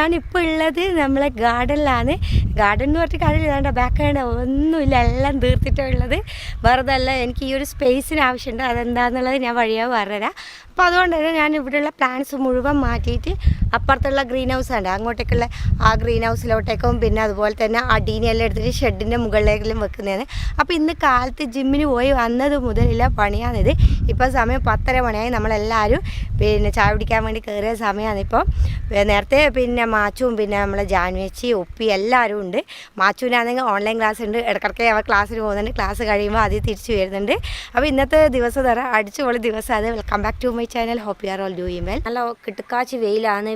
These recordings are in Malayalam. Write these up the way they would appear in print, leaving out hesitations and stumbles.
ഞാനിപ്പോൾ ഉള്ളത് നമ്മളെ ഗാർഡനിലാണ്. ഗാർഡൻ എന്ന് പറഞ്ഞിട്ട് കാര്യമില്ല, ബാക്ക് ഒന്നുമില്ല, എല്ലാം തീർത്തിട്ടുള്ളത്. വെറുതെ അല്ല, എനിക്ക് ഈ ഒരു സ്പേസിന് ആവശ്യമുണ്ട്. അതെന്താണെന്നുള്ളത് ഞാൻ വഴിയാവ് പറഞ്ഞുതരാം. അപ്പോൾ അതുകൊണ്ട് തന്നെ ഞാൻ ഇവിടെയുള്ള പ്ലാന്റ്സ് മുഴുവൻ മാറ്റിയിട്ട് അപ്പുറത്തുള്ള ഗ്രീൻ ഹൗസ് ഉണ്ട്, അങ്ങോട്ടേക്കുള്ള ആ ഗ്രീൻ ഹൗസിലോട്ടേക്കും പിന്നെ അതുപോലെ തന്നെ അടീനെല്ലാം എടുത്തിട്ട് ഷെഡിൻ്റെ മുകളിലേക്കെല്ലാം വെക്കുന്നതാണ്. അപ്പോൾ ഇന്ന് കാലത്ത് ജിമ്മിന് പോയി വന്നത് മുതലുള്ള പണിയാണിത്. ഇപ്പോൾ സമയം 10:30 മണിയായി. നമ്മളെല്ലാവരും പിന്നെ ചായ പിടിക്കാൻ വേണ്ടി കയറിയ സമയമാണ് ഇപ്പോൾ. നേരത്തെ പിന്നെ മാച്ചും പിന്നെ നമ്മളെ ജാൻവേച്ചി ഒപ്പി എല്ലാവരും ഉണ്ട്. മാച്ചുവിനാണെങ്കിൽ ഓൺലൈൻ ക്ലാസ് ഉണ്ട്, ഇടയ്ക്കിടയ്ക്ക് അവർ ക്ലാസ്സിന് പോകുന്നുണ്ട്. ക്ലാസ് കഴിയുമ്പോൾ അത് തിരിച്ച് വരുന്നുണ്ട്. അപ്പോൾ ഇന്നത്തെ ദിവസം തരാം അടിച്ചുപൊളി ദിവസം. അത് welcome back to my channel. Hope you are all doing well. നല്ല കിട്ടുക്കാച്ചി വെയിലാണ്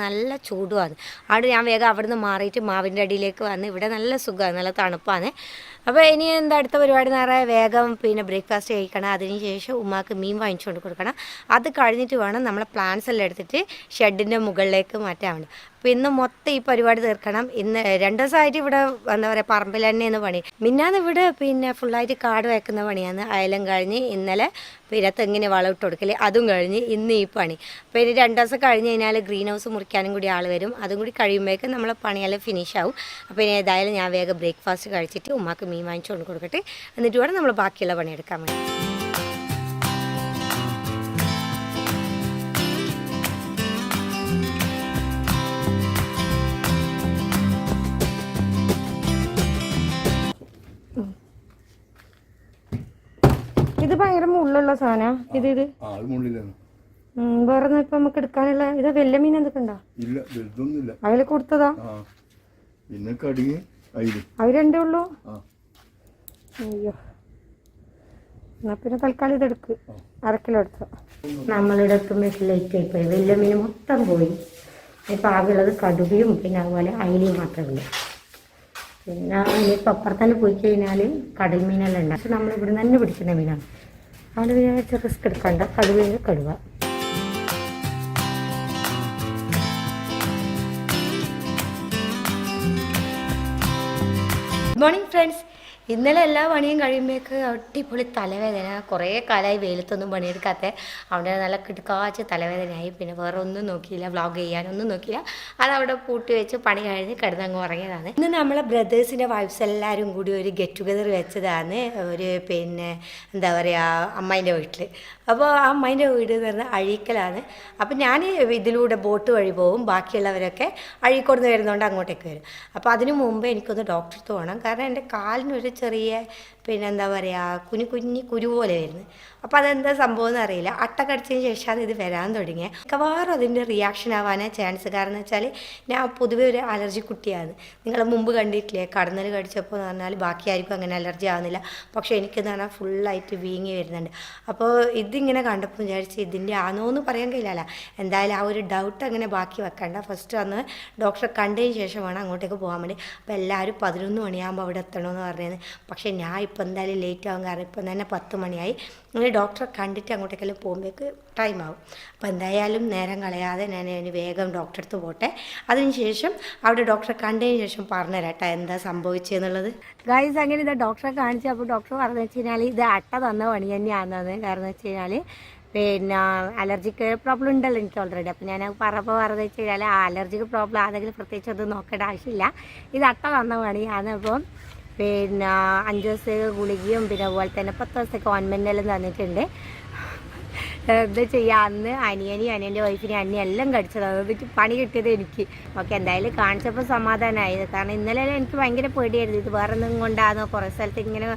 നല്ല ചൂടുമാണ്. അവിടെ ഞാൻ വേഗം അവിടുന്ന് മാറിയിട്ട് മാവിൻ്റെ അടിയിലേക്ക് വന്ന്. ഇവിടെ നല്ല സുഖമാണ്, നല്ല തണുപ്പാണ്. അപ്പോൾ ഇനി എന്താ അടുത്ത പരിപാടി എന്ന് പറയാൻ വേഗം പിന്നെ ബ്രേക്ക്ഫാസ്റ്റ് കഴിക്കണം. അതിനുശേഷം ഉമ്മാക്ക് മീൻ വാങ്ങിച്ചുകൊണ്ട് കൊടുക്കണം. അത് കഴിഞ്ഞിട്ട് വേണം നമ്മളെ പ്ലാന്റ്സ് എല്ലാം എടുത്തിട്ട് ഷെഡിൻ്റെ മുകളിലേക്ക് മാറ്റാൻ വേണ്ടി. അപ്പോൾ ഇന്ന് മൊത്തം ഈ പരിപാടി തീർക്കണം. ഇന്ന് 2 ദിവസമായിട്ട് ഇവിടെ എന്താ പറയുക പറമ്പിൽ തന്നെയെന്ന് പണി. മിന്നാന്ന് ഇവിടെ പിന്നെ ഫുള്ളായിട്ട് കാട് വയ്ക്കുന്ന പണിയാണ്. അയലം കഴിഞ്ഞ് ഇന്നലെ പിന്നെ തെങ്ങിന് വളമിട്ട് കൊടുക്കൽ അതും കഴിഞ്ഞ് ഇന്ന് ഈ പണി. അപ്പോൾ ഇനി 2 ദിവസം കഴിഞ്ഞ് കഴിഞ്ഞാൽ ഗ്രീൻ ഹൗസ് മുറിക്കാനും കൂടി ആൾ വരും. അതും കൂടി കഴിയുമ്പോഴേക്കും നമ്മളെ പണിയെല്ലാം ഫിനിഷ് ആവും. അപ്പോൾ ഇനി ഏതായാലും ഞാൻ വേഗം ബ്രേക്ക്ഫാസ്റ്റ് കഴിച്ചിട്ട് ഉമ്മാക്ക് മീൻ വാങ്ങിച്ചുകൊണ്ട് കൊടുക്കട്ടെ. എന്നിട്ട് വേണം നമ്മൾ ബാക്കിയുള്ള പണിയെടുക്കാൻ വേണ്ടി. ഇത് ഭയങ്കര മുള്ളുള്ള സാധനം. ഇത് വേറെ ഇപ്പൊ നമുക്ക് എടുക്കാനുള്ള ഇത് വലിയ മീൻ എന്തൊക്കെ ഉണ്ടോ? അതിൽ കൊടുത്തതാ? അത് രണ്ടേ ഉള്ളൂ. അയ്യോ, എന്നാ പിന്നെ തൽക്കാലം ഇതെടുക്ക്. 1/2 കിലോ എടുത്തോ. നമ്മളിവിടെ എത്തുമ്പോൾ ലേറ്റ് ആയിപ്പോയി. വലിയ മീൻ മൊത്തം പോയി. ഇപ്പം ആകെയുള്ളത് കടുവയും പിന്നെ അതുപോലെ അയിലയും മാത്രമേ ഉള്ളൂ. പിന്നെ ഇനിയിപ്പോൾ അപ്പുറത്തന്നെ പോയി കഴിഞ്ഞാൽ കടൽ മീനെല്ലാം ഉണ്ട്. പക്ഷെ നമ്മളിവിടെ തന്നെ പിടിക്കുന്ന മീനാണ്. അതുകൊണ്ട് വിചാരിച്ച റിസ്ക് എടുക്കണ്ട. കടുവയിൽ കടുവ. Good morning friends. ഇന്നലെ എല്ലാ പണിയും കഴിയുമ്പോഴേക്ക് അടിപൊളി തലവേദന. കുറേ കാലമായി വെയിലത്തൊന്നും പണിയെടുക്കാത്ത, അവിടെ നല്ല കിടക്കാച്ച് തലവേദനയായി. പിന്നെ വേറെ ഒന്നും നോക്കിയില്ല, വ്ളോഗ് ചെയ്യാനൊന്നും നോക്കിയില്ല. അതവിടെ പൂട്ടി വെച്ച് പണി കഴിഞ്ഞ് കിടന്നങ്ങ് ഉറങ്ങിയതാണ്. ഇന്ന് നമ്മളെ ബ്രദേഴ്സിൻ്റെ വൈഫ്സ് എല്ലാവരും കൂടി ഒരു ഗെറ്റ് ടുഗദർ വെച്ചതാണ്. ഒരു പിന്നെ എന്താ പറയുക അമ്മേൻ്റെ വീട്ടിൽ. അപ്പോൾ ആ അമ്മേൻ്റെ വീട് എന്ന് പറഞ്ഞാൽ അഴീക്കലാണ്. അപ്പോൾ ഞാൻ ഇതിലൂടെ ബോട്ട് വഴി പോകും, ബാക്കിയുള്ളവരൊക്കെ അഴീക്കോട് നിന്ന് വരുന്നതുകൊണ്ട് അങ്ങോട്ടേക്ക് വരും. അപ്പോൾ അതിനു മുമ്പ് എനിക്കൊന്ന് ഡോക്ടർക്ക് പോകണം. കാരണം എൻ്റെ കാലിനൊരു ചെറിയ പിന്നെ എന്താ പറയുക കുരു പോലെ വരുന്നത്. അപ്പോൾ അതെന്താ സംഭവം എന്ന് അറിയില്ല. അട്ട കടിച്ചതിന് ശേഷമാണ് ഇത് വരാൻ തുടങ്ങിയത്. മിക്കവാറും അതിൻ്റെ റിയാക്ഷൻ ആവാനാണ് ചാൻസ്. കാരണം എന്ന് വെച്ചാൽ ഞാൻ പൊതുവെ ഒരു അലർജി കുട്ടിയാണ്. നിങ്ങൾ മുമ്പ് കണ്ടിട്ടില്ലേ, കടന്നൽ കടിച്ചപ്പോൾ എന്ന് പറഞ്ഞാൽ ബാക്കി ആർക്കും അങ്ങനെ അലർജി ആവുന്നില്ല. പക്ഷേ എനിക്കെന്ന് പറഞ്ഞാൽ ഫുള്ളായിട്ട് വീങ്ങി വരുന്നുണ്ട്. അപ്പോൾ ഇതിങ്ങനെ കണ്ടപ്പോൾ വിചാരിച്ച് ഇതിൻ്റെ ആണോ എന്ന് പറയാൻ കഴിയില്ല. എന്തായാലും ആ ഒരു ഡൗട്ട് അങ്ങനെ ബാക്കി വെക്കണ്ട. ഫസ്റ്റ് വന്ന് ഡോക്ടറെ കണ്ടതിന് ശേഷം വേണം അങ്ങോട്ടേക്ക് പോകാൻ വേണ്ടി. അപ്പോൾ എല്ലാവരും 11 മണിയാകുമ്പോൾ അവിടെ എത്തണമെന്ന് പറഞ്ഞത്. പക്ഷേ ഞാൻ ഇപ്പോൾ എന്തായാലും ലേറ്റ് ആകും. കാരണം ഇപ്പം തന്നെ 10 മണിയായി. അങ്ങനെ ഡോക്ടറെ കണ്ടിട്ട് അങ്ങോട്ടേക്കെല്ലാം പോകുമ്പോഴേക്ക് ടൈം ആവും. അപ്പോൾ എന്തായാലും നേരം കളയാതെ ഞാൻ വേഗം ഡോക്ടറെ അടുത്ത് പോട്ടെ. അതിനുശേഷം അവിടെ ഡോക്ടറെ കണ്ടതിന് ശേഷം പറഞ്ഞുതരാം കേട്ടോ എന്താ സംഭവിച്ചെന്നുള്ളത്. ഗൈസ്, അങ്ങനെ ഇതാ ഡോക്ടറെ കാണിച്ചു. അപ്പോൾ ഡോക്ടർ പറഞ്ഞു വെച്ച് കഴിഞ്ഞാൽ ഇത് അട്ട തന്ന പണി തന്നെയാണെന്നത്. കാരണം എന്ന് വെച്ച് കഴിഞ്ഞാൽ പിന്നെ അലർജിക്ക് പ്രോബ്ലം ഉണ്ടല്ലോ എനിക്ക് ഓൾറെഡി. അപ്പോൾ ഞാൻ പറഞ്ഞപ്പോൾ പറഞ്ഞു വെച്ച് കഴിഞ്ഞാൽ ആ അലർജിക്ക് പ്രോബ്ലം ആണെങ്കിൽ പ്രത്യേകിച്ച് ഒന്നും നോക്കേണ്ട ആവശ്യമില്ല. ഇത് അട്ട തന്ന പണിയാണ്. അപ്പം പിന്നെ 5 ദിവസത്തേക്ക് ഗുളികയും പിന്നെ അതുപോലെ തന്നെ 10 ദിവസത്തേക്ക് ഓയിൻമെൻ്റെല്ലാം തന്നിട്ടുണ്ട്. എന്താ ചെയ്യുക, അന്ന് അനിയൻ്റെ വൈഫിനെ എല്ലാം കടിച്ചതാണ്. എന്നിട്ട് പണി കിട്ടിയത് എനിക്ക്. ഓക്കെ, എന്തായാലും കാണിച്ചപ്പോൾ സമാധാനമായത്. കാരണം ഇന്നലെ എനിക്ക് ഭയങ്കര പേടിയായിരുന്നു. ഇത് വേറെ ഒന്നും കൊണ്ടാണോ, കുറേ സ്ഥലത്ത് ഇങ്ങനെ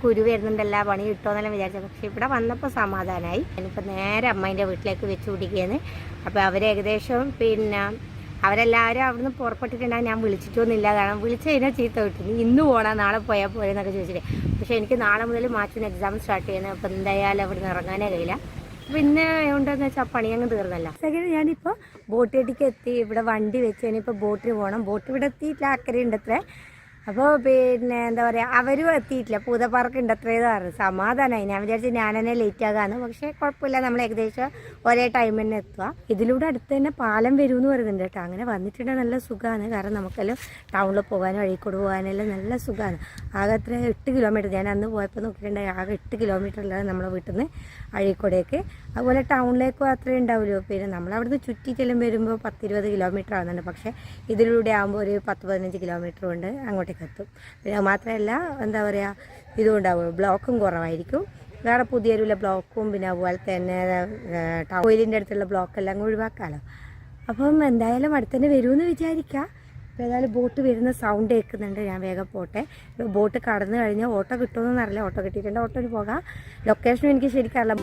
കുരു വരുന്നുണ്ടല്ലോ, പണി കിട്ടുമെന്നെല്ലാം വിചാരിച്ചത്. പക്ഷേ ഇവിടെ വന്നപ്പോൾ സമാധാനമായി. ഞാനിപ്പോൾ നേരെ അമ്മേൻ്റെ വീട്ടിലേക്ക് വെച്ച് പിടിക്കുകയാണ്. അപ്പോൾ അവരേകദേശം പിന്നെ അവരെല്ലാവരും അവിടുന്ന് പുറപ്പെട്ടിട്ടുണ്ടാകും. ഞാൻ വിളിച്ചിട്ടൊന്നുമില്ല. കാരണം വിളിച്ച് കഴിഞ്ഞാൽ ചീത്ത കിട്ടുന്നു. ഇന്ന് പോകണം, നാളെ പോയാൽ പോരെ എന്നൊക്കെ ചോദിച്ചിട്ട്. പക്ഷേ എനിക്ക് നാളെ മുതൽ മാച്ചിന് എക്സാം സ്റ്റാർട്ട് ചെയ്യുന്നത്. അപ്പോൾ എന്തായാലും അവിടെ നിന്ന് ഇറങ്ങാനേ കഴിയില്ല. പിന്നെ ഉണ്ടെന്ന് വെച്ചാൽ പണി അങ്ങ് തീർന്നല്ല. സെക്കൻഡ് ഞാനിപ്പോൾ ബോട്ട് കെട്ടിക്ക് എത്തി. ഇവിടെ വണ്ടി വെച്ച് കഴിഞ്ഞിപ്പോൾ ബോട്ടിന് പോകണം. ബോട്ട് ഇവിടെ എത്തിയിട്ടില്ല, അക്കരയുണ്ട് അത്രേ. അപ്പോൾ പിന്നെ എന്താ പറയുക, അവരും എത്തിയിട്ടില്ല. പൂതപ്പാർക്ക് ഉണ്ട് അത്രയും പറഞ്ഞു. സമാധാനമായി. ഞാൻ വിചാരിച്ചു ഞാൻ തന്നെ ലേറ്റ് ആകാമെന്ന്. പക്ഷേ കുഴപ്പമില്ല, നമ്മൾ ഏകദേശം ഒരേ ടൈം തന്നെ എത്തുക. ഇതിലൂടെ അടുത്ത് തന്നെ പാലം വരുമെന്ന് പറയുന്നുണ്ട് കേട്ടോ. അങ്ങനെ വന്നിട്ടുണ്ടെങ്കിൽ നല്ല സുഖമാണ്. കാരണം നമുക്കെല്ലാം ടൗണിൽ പോകാനും അഴീക്കോട് പോകാനെല്ലാം നല്ല സുഖമാണ്. ആകെ അത്ര 8 കിലോമീറ്റർ. ഞാൻ അന്ന് പോയപ്പോൾ നോക്കിയിട്ടുണ്ടെങ്കിൽ ആകെ 8 കിലോമീറ്ററിലാണ് നമ്മളെ വീട്ടിൽ നിന്ന് അഴീക്കോടേക്ക്. അതുപോലെ ടൗണിലേക്കും അത്രയും ഉണ്ടാവുമല്ലോ. പിന്നെ നമ്മളവിടുന്ന് ചുറ്റിയിട്ടെല്ലാം വരുമ്പോൾ 10-20 കിലോമീറ്റർ ആകുന്നുണ്ട്. പക്ഷേ ഇതിലൂടെ ആകുമ്പോൾ ഒരു 10-15 കിലോമീറ്റർ കൊണ്ട് അങ്ങോട്ടേക്ക് എത്തും. പിന്നെ മാത്രമല്ല എന്താ പറയുക, ഇതും ഉണ്ടാവും, ബ്ലോക്കും കുറവായിരിക്കും. വേറെ പുതിയൊരുള്ള ബ്ലോക്കും പിന്നെ അതുപോലെ തന്നെ ടൗലിൻ്റെ അടുത്തുള്ള ബ്ലോക്കെല്ലാം ഒഴിവാക്കാമല്ലോ. അപ്പം എന്തായാലും അടുത്തന്നെ വരുമെന്ന് വിചാരിക്കാം. അപ്പോൾ ഏതായാലും ബോട്ട് വരുന്ന സൗണ്ട് കേൾക്കുന്നുണ്ട്. ഞാൻ വേഗം പോട്ടെ. ബോട്ട് കടന്നു കഴിഞ്ഞാൽ ഓട്ടോ കിട്ടുമെന്നൊന്നും അറിയില്ല. ഓട്ടോ കിട്ടിയിട്ടുണ്ട്, ഓട്ടോയിൽ പോകാം. ലൊക്കേഷനും എനിക്ക് ശരിക്കും അറിയാം.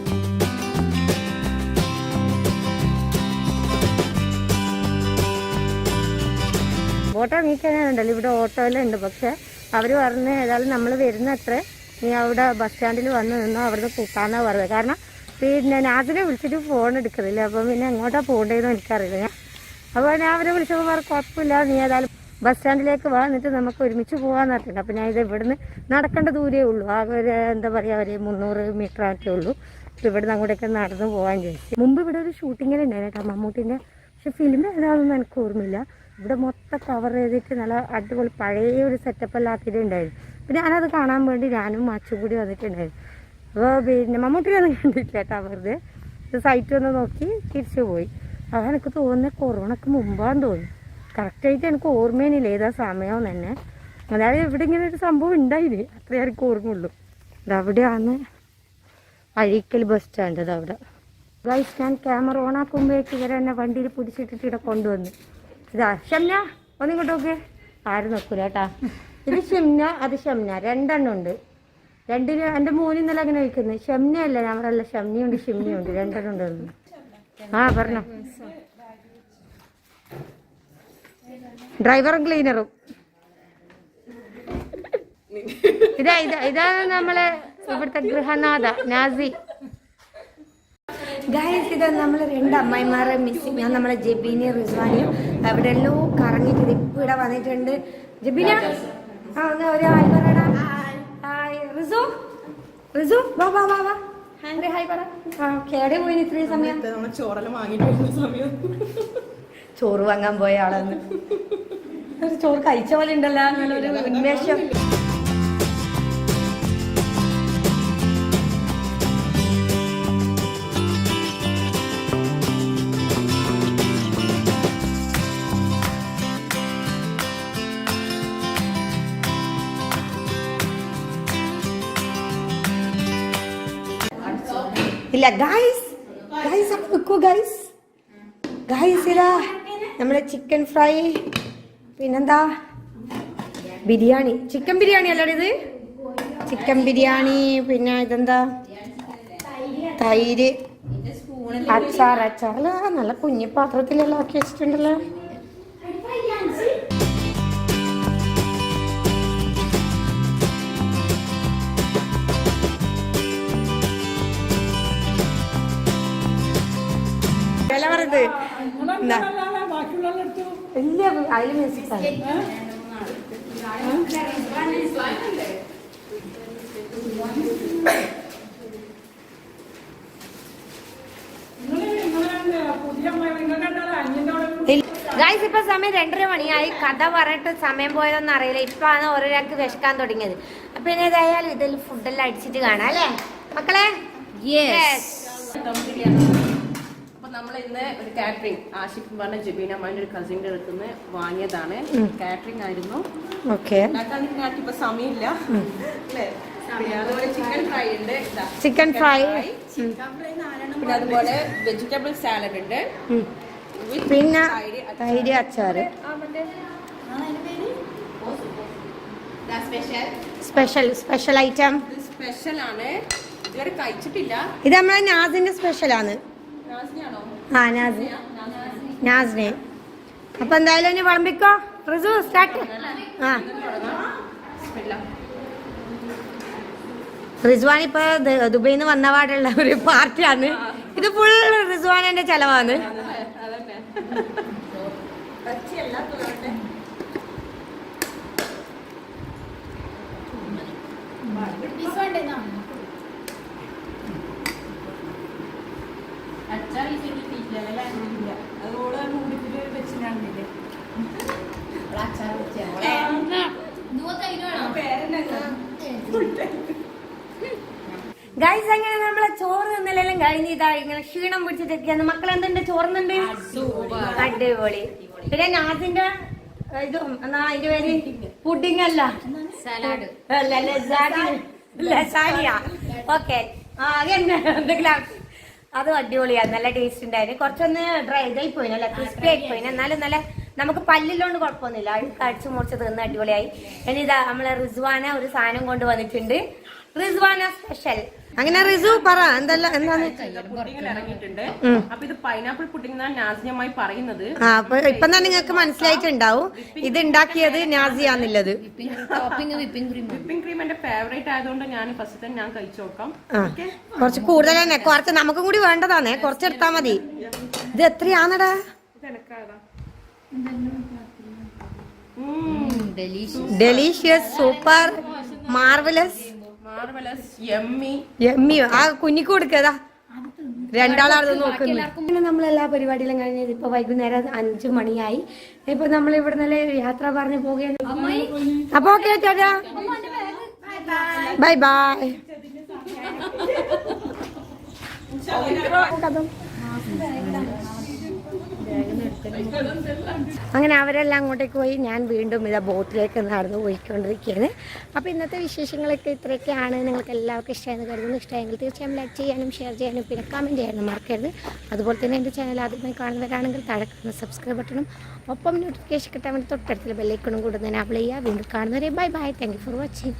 ഓട്ടോ ഇറങ്ങിക്കഴിഞ്ഞാലുണ്ടല്ലോ ഇവിടെ ഓട്ടോയെല്ലാം ഉണ്ട്. പക്ഷെ അവർ പറഞ്ഞ് ഏതായാലും നമ്മൾ വരുന്ന അത്ര നീ അവിടെ ബസ് സ്റ്റാൻഡിൽ വന്ന് നിന്നോ, അവിടുന്ന് കൂട്ടാന്നാണ് പറഞ്ഞത്. കാരണം പിന്നെ നാസിനെ വിളിച്ചിട്ട് ഫോൺ എടുക്കുന്നില്ല. അപ്പം പിന്നെ എങ്ങോട്ടാണ് പോകേണ്ടതെന്ന് എനിക്കറിയില്ല. അപ്പോൾ ഞാൻ അവരെ വിളിച്ചപ്പോൾ പറഞ്ഞ കുഴപ്പമില്ല, നീ ഏതായാലും ബസ് സ്റ്റാൻഡിലേക്ക് വാ, എന്നിട്ട് നമുക്ക് ഒരുമിച്ച് പോകാമെന്ന് പറഞ്ഞിട്ടുണ്ട്. അപ്പോൾ ഞാൻ ഇത് ഇവിടുന്ന് നടക്കേണ്ട ദൂരേ ഉള്ളൂ. ആകെ ഒരു എന്താ പറയുക, ഒരു 300 മീറ്റർ ആയിട്ടേ ഉള്ളൂ. അപ്പോൾ ഇവിടുന്ന് അങ്ങോട്ടേക്ക് നടന്ന് പോകാൻ ചോദിച്ചു. മുമ്പ് ഇവിടെ ഒരു ഷൂട്ടിങ്ങിലുണ്ടായിരുന്നു കേട്ടോ, മമ്മൂട്ടിൻ്റെ. പക്ഷെ ഫിലിം ഏതാണെന്നൊന്നും എനിക്ക് ഓർമ്മയില്ല. ഇവിടെ മൊത്തം കവർ ചെയ്തിട്ട് നല്ല അടിപൊളി പഴയ ഒരു സെറ്റപ്പെല്ലാം ആക്കിയിട്ടുണ്ടായിരുന്നു. പിന്നെ ഞാനത് കാണാൻ വേണ്ടി ഞാനും മാച്ചും കൂടി വന്നിട്ടുണ്ടായിരുന്നു. അപ്പോൾ പിന്നെ മമ്മൂട്ടിയൊന്നും കണ്ടിട്ടില്ല കേട്ടോ. വെറുതെ സൈറ്റ് ഒന്ന് നോക്കി തിരിച്ചു പോയി. അത് എനിക്ക് തോന്നുന്നത് കൊറോണക്ക് മുമ്പാന്ന് തോന്നി. കറക്റ്റായിട്ട് എനിക്ക് ഓർമ്മയില്ല ഏതാ സമയം തന്നെ. അതായത് ഇവിടെ ഇങ്ങനെ ഒരു സംഭവം ഉണ്ടായില്ലേ, അത്രയും എനിക്ക് ഓർമ്മയുള്ളൂ. ഇതവിടെയാണ് അഴീക്കൽ ബസ് സ്റ്റാൻഡ്. അതവിടെ ഗൈസ്, ഞാൻ ക്യാമറ ഓണാക്കുമ്പോഴേക്ക് ഇവരെ എന്നെ വണ്ടിയിൽ പിടിച്ചിട്ടിട്ട് ഇവിടെ കൊണ്ടുവന്നു. ഇതാ ഷംന, ഒന്നിങ്ങോട്ട് നോക്ക്. ആരും നോക്കൂല കേട്ടാ. ഇത് ഷംന, അത് ഷംന, 2 എണ്ണം ഉണ്ട്. 2 എൻ്റെ മോന് ഇന്നലെ അങ്ങനെ വയ്ക്കുന്നത്. ഷംനയല്ല, ഞമ്മളല്ല, ഷംനയുണ്ട് ഷിംനയുണ്ട്, 2 എണ്ണം ഉണ്ട്. ആ പറഞ്ഞോ. ഡ്രൈവറും ക്ലീനറും. ഇതാണ് നമ്മളെ ഇവിടുത്തെ ഗൃഹനാഥ നാസി. ഗൈസ്, ഇത് നമ്മൾ 2 അമ്മായിമാരെ മിസ്സിങ്. ഞാൻ നമ്മളെ ജബീനെ റിസ്വാനിയും അവിടെ എല്ലാം കറങ്ങിയിട്ട് ഇപ്പം ഇവിടെ വന്നിട്ടുണ്ട്. ജബീന, ആ ഒന്ന് ഒരു ഹായ് പറയടാ. ഹായ് റിസു, റിസു വാ വാ വാ വാ. ഹായ് പറ. ആ കേടെ പോയി ഇത്രയും സമയം. ചോറെല്ലാം വാങ്ങിയിട്ട് സമയം ചോറ് വാങ്ങാൻ പോയ ആളെന്ന്. ചോറ് കഴിച്ച പോലെ ഉണ്ടല്ലോ, നല്ലൊരു ഉന്മേഷം. ഇല്ല ഗൈസ്, ഗൈസ് അവിടെ നിൽക്കൂ ഗൈസ്. ഗൈസ് ഇതാ നമ്മുടെ ചിക്കൻ ഫ്രൈ, പിന്നെന്താ ബിരിയാണി, ചിക്കൻ ബിരിയാണി അല്ലേ ഇത്? ചിക്കൻ ബിരിയാണി. പിന്നെ ഇതെന്താ, തൈര്, അച്ചാർ. അച്ചാറല്ല, നല്ല കുഞ്ഞി പാത്രത്തിലെല്ലാം ആക്കി വെച്ചിട്ടുണ്ടല്ലോ. ഇല്ല, അതിൽ മ്യൂസിക്കാണ്. ഗൈസ്, ഇപ്പൊ സമയം 2:30 മണിയായി. കഥ പറഞ്ഞിട്ട് സമയം പോയതൊന്നും അറിയില്ല. ഇപ്പാണ് ഓരോരാൾക്ക് വിശക്കാൻ തുടങ്ങിയത്. അപ്പൊ ഇനി ഏതായാലും ഇതിൽ ഫുഡെല്ലാം അടിച്ചിട്ട് കാണാം അല്ലേ മക്കളെ? നമ്മൾ ഇന്ന് ഒരു കാറ്ററിംഗ് ആഷിഫ് പറഞ്ഞ ജബീന അമ്മയുടെ ഒരു കസിന്റെ അടുത്ത് നിന്ന് വാങ്ങിയതാണ്. കാറ്ററിംഗ് ആയിരുന്നു. ഇപ്പൊ സമയമില്ല. അതുപോലെ ചിക്കൻ ഫ്രൈ ഉണ്ട്, ചിക്കൻ ഫ്രൈ, പിന്നെ അതുപോലെ വെജിറ്റബിൾ സാലഡ് ഉണ്ട്, പിന്നെ തൈര് അച്ചാറ്. സ്പെഷ്യൽ സ്പെഷ്യൽ ഐറ്റം സ്പെഷ്യൽ ആണ്. ഇതുവരെ കഴിച്ചിട്ടില്ല. ഇത് നമ്മളെ നാസിന്റെ സ്പെഷ്യലാണ്. ആ നാസിനെ. അപ്പൊ എന്തായാലും ഇനി വിളമ്പിക്കോ റിസു, സ്റ്റാർട്ട്. ആ റിസ്വാൻ ഇപ്പൊ ദുബൈയിൽ നിന്ന് വന്ന പാടുള്ള ഒരു പാർട്ടിയാണ് ഇത്. ഫുൾ റിസ്വാനിന്റെ ചെലവാണ്. ഗൈസ് അങ്ങനെ നമ്മളെ ചോറ് നിന്നെല്ലാം കഴിഞ്ഞ് ഇതാ ഇങ്ങനെ ക്ഷീണം പിടിച്ചിട്ടൊക്കെയാണ്. മക്കൾ എന്തുണ്ട് ചോറുന്നുണ്ട്? അടിപൊളി. പിന്നെ നാസിന്റെ ഇതും എന്നാ അതിന്റെ പേര് പുഡിംഗ് അല്ല ഓക്കെ എന്തെങ്കിലും അതും അടിപൊളിയാണ്. നല്ല ടേസ്റ്റ് ഉണ്ടായിരുന്നു. കുറച്ചൊന്ന് ഡ്രൈ ഇതായി പോയി, നല്ല ക്രിസ്പി ആയി പോയി. എന്നാലും നല്ല നമുക്ക് പല്ലിലോണ്ട് കുഴപ്പമൊന്നുമില്ല. കടിച്ചു മുറിച്ച് തിന്ന് അടിപൊളിയായി. ഇനി ഇതാ നമ്മളെ റിസ്വാന ഒരു സാധനം കൊണ്ട് വന്നിട്ടുണ്ട്. റിസ്വാന സ്പെഷ്യൽ. അങ്ങനെ റിസു പറ എന്താണ് പുഡിംഗിൽ ഇറങ്ങിയിട്ടുണ്ട്. അപ്പൊ ഇത് പൈനാപ്പിൾ പുഡിംഗ് എന്നാണ് നാസിയമായി പറയുന്നത്. അപ്പൊ ഇപ്പൊ തന്നെ നിങ്ങൾക്ക് മനസ്സിലായിട്ടുണ്ടാവും ഇത് ഉണ്ടാക്കിയത് നാസിയാന്നുള്ളത്. വിപ്പിംഗ് ക്രീം എന്റെ ഫേവറേറ്റ് ആയതുകൊണ്ട് ഞാൻ ഫസ്റ്റ് തന്നെ ഞാൻ കഴിച്ചു നോക്കാം. കുറച്ച് കൂടുതൽ തന്നെ, കുറച്ച് നമുക്കും കൂടി വേണ്ടതാണേ, കുറച്ചെടുത്താ മതി. ഇത് എത്രയാണടാ? Delicious, super, marvellous, yummy. ആ കുഞ്ഞിക്ക് കൊടുക്കതാ, രണ്ടാളാണ് നോക്കുന്നത്. നമ്മളെല്ലാ പരിപാടിയിലും കഴിഞ്ഞത് ഇപ്പൊ വൈകുന്നേരം 5 മണിയായി. ഇപ്പൊ നമ്മൾ ഇവിടെ നല്ല യാത്ര പറഞ്ഞു പോവുകയാണ്. അപ്പൊ ഓക്കെ ചേട്ടാ, ബൈ ബൈ. അങ്ങനെ അവരെല്ലാം അങ്ങോട്ടേക്ക് പോയി. ഞാൻ വീണ്ടും ഇതാ ബോട്ടിലേക്ക് നടന്ന് പോയിക്കൊണ്ടിരിക്കുകയാണ്. അപ്പോൾ ഇന്നത്തെ വിശേഷങ്ങളൊക്കെ ഇത്രയൊക്കെയാണ്. നിങ്ങൾക്ക് എല്ലാവർക്കും ഇഷ്ടമായെന്ന് കരുതുന്നു. ഇഷ്ടമായെങ്കിൽ തീർച്ചയായും ലൈക്ക് ചെയ്യാനും ഷെയർ ചെയ്യാനും പിന്നെ കമൻറ്റ് ചെയ്യാനും മറക്കരുത്. അതുപോലെ തന്നെ എൻ്റെ ചാനൽ ആദ്യമായി കാണുന്നവരാണെങ്കിൽ താഴെ കാണുന്ന സബ്സ്ക്രൈബ് ബട്ടണും ഒപ്പം നോട്ടിഫിക്കേഷൻ കിട്ടാൻ വേണ്ടി തൊട്ടടുത്തുള്ള ബെല്ലൈക്കണും കൂടെ തന്നെ അപ്ലൈ ചെയ്യുക. വീണ്ടും കാണുന്നവരെ bye bye. Thank you for watching.